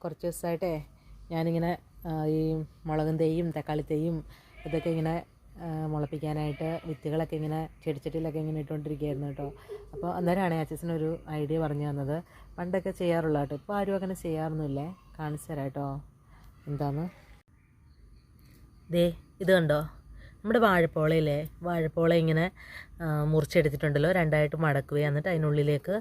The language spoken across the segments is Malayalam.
കുറച്ച് ദിവസമായിട്ടേ ഞാനിങ്ങനെ ഈ മുളകും തൈയും തക്കാളി തൈയും ഇതൊക്കെ ഇങ്ങനെ മുളപ്പിക്കാനായിട്ട് വിത്തുകളൊക്കെ ഇങ്ങനെ ചെടിച്ചട്ടിയിലൊക്കെ ഇങ്ങനെ ഇട്ടുകൊണ്ടിരിക്കുകയായിരുന്നു കേട്ടോ. അപ്പോൾ അന്നേരമാണ് അച്ഛനൊരു ഐഡിയ പറഞ്ഞു തന്നത്. പണ്ടൊക്കെ ചെയ്യാറുള്ള കേട്ടോ, ഇപ്പോൾ ആരും അങ്ങനെ ചെയ്യാറൊന്നുമില്ലേ. കാണിച്ചു തരാം കേട്ടോ എന്താന്ന്. ദേ ഇത് കണ്ടോ, നമ്മുടെ വാഴപ്പോളയില്ലേ, വാഴപ്പോള ഇങ്ങനെ മുറിച്ചെടുത്തിട്ടുണ്ടല്ലോ, രണ്ടായിട്ട് മടക്കുകയും എന്നിട്ട് അതിനുള്ളിലേക്ക്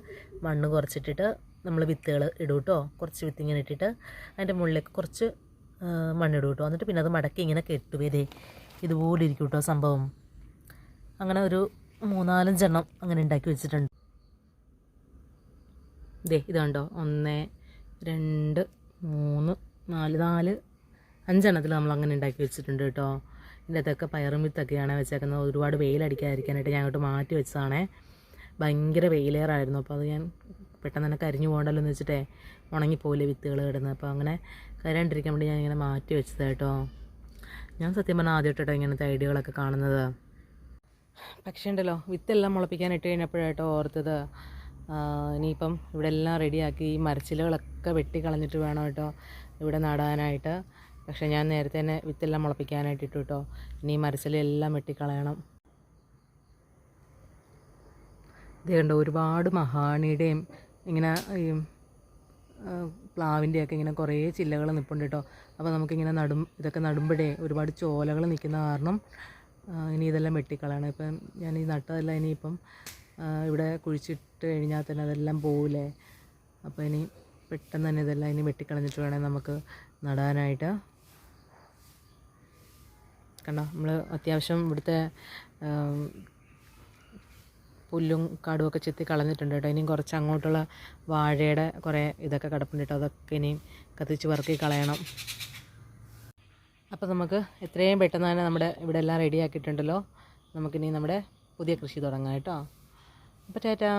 മണ്ണ് കുറച്ചിട്ടിട്ട് നമ്മൾ വിത്തുകൾ ഇടും കേട്ടോ. കുറച്ച് വിത്ത് ഇങ്ങനെ ഇട്ടിട്ട് അതിൻ്റെ മുകളിലേക്ക് കുറച്ച് മണ്ണിടും കേട്ടോ. എന്നിട്ട് പിന്നെ അത് മടക്കി ഇങ്ങനെ കെട്ടുവേ. ദേ ഇതുപോലെ ഇരിക്കും കേട്ടോ സംഭവം. അങ്ങനെ ഒരു 3-4 എണ്ണം അങ്ങനെ ഉണ്ടാക്കി വെച്ചിട്ടുണ്ട്. ദേ ഇത് കണ്ടോ, 1 2 3 4 5 എണ്ണത്തിൽ നമ്മൾ അങ്ങനെ ഉണ്ടാക്കി വെച്ചിട്ടുണ്ട് കേട്ടോ. ഇതിൻ്റെ അകത്തൊക്കെ പയറും വിത്തൊക്കെയാണ് വെച്ചേക്കുന്നത്. ഒരുപാട് വെയിലടിക്കാതിരിക്കാനായിട്ട് ഞാൻ അങ്ങോട്ട് മാറ്റി വെച്ചതാണേ. ഭയങ്കര വെയിലേറായിരുന്നു. അപ്പോൾ അത് ഞാൻ പെട്ടെന്ന് തന്നെ കരിഞ്ഞു പോകണ്ടല്ലോ എന്ന് വെച്ചിട്ടേ, ഉണങ്ങിപ്പോലെ വിത്തുകൾ കിടന്ന്. അപ്പോൾ അങ്ങനെ കരണ്ടിരിക്കാൻ വേണ്ടി ഞാൻ ഇങ്ങനെ മാറ്റി വെച്ചത് കേട്ടോ. ഞാൻ സത്യം പറഞ്ഞാൽ ആദ്യമായിട്ടോ ഇങ്ങനത്തെ ഐഡിയകളൊക്കെ കാണുന്നത്. പക്ഷേ ഉണ്ടല്ലോ, വിത്തെല്ലാം മുളപ്പിക്കാൻ ഇട്ട് കഴിഞ്ഞപ്പോഴായിട്ടോ ഓർത്തത്, ഇനിയിപ്പം ഇവിടെ എല്ലാം റെഡിയാക്കി ഈ മരച്ചിലകളൊക്കെ വെട്ടിക്കളഞ്ഞിട്ട് വേണം കേട്ടോ ഇവിടെ നടാനായിട്ട്. പക്ഷേ ഞാൻ നേരത്തെ തന്നെ വിത്തെല്ലാം മുളപ്പിക്കാനായിട്ട് ഇട്ടു കേട്ടോ. ഇനി ഈ മരച്ചിലെല്ലാം വെട്ടിക്കളയണം. ഇത് കണ്ടോ, ഒരുപാട് മഹാണിയുടെയും ഇങ്ങനെ ഈ പ്ലാവിൻ്റെയൊക്കെ ഇങ്ങനെ കുറേ ചില്ലകൾ നിൽപ്പുണ്ട് കേട്ടോ. അപ്പോൾ നമുക്കിങ്ങനെ ഇതൊക്കെ നടുമ്പോഴേ ഒരുപാട് ചോലകൾ നിൽക്കുന്ന കാരണം ഇനി ഇതെല്ലാം വെട്ടിക്കളയണം. ഇപ്പം ഞാൻ ഈ നട്ടതെല്ലാം ഇനിയിപ്പം ഇവിടെ കുഴിച്ചിട്ട് കഴിഞ്ഞാൽ തന്നെ അതെല്ലാം പോവില്ലേ. അപ്പോൾ ഇനി പെട്ടെന്ന് തന്നെ ഇതെല്ലാം ഇനി വെട്ടിക്കളഞ്ഞിട്ട് വേണേൽ നമുക്ക് നടാനായിട്ട്. കണ്ടോ, നമ്മൾ അത്യാവശ്യം ഇവിടുത്തെ പുല്ലും കാടുമൊക്കെ ചെത്തി കളഞ്ഞിട്ടുണ്ട് കേട്ടോ. ഇനിയും കുറച്ച് അങ്ങോട്ടുള്ള വാഴയുടെ കുറേ ഇതൊക്കെ കിടപ്പുണ്ട് കേട്ടോ. അതൊക്കെ ഇനിയും കത്തിച്ച് വറുക്കി കളയണം. അപ്പോൾ നമുക്ക് എത്രയും പെട്ടെന്ന് തന്നെ നമ്മുടെ ഇവിടെ എല്ലാം റെഡിയാക്കിയിട്ടുണ്ടല്ലോ. നമുക്കിനി നമ്മുടെ പുതിയ കൃഷി തുടങ്ങാം കേട്ടോ. അപ്പോൾ ടാറ്റാ.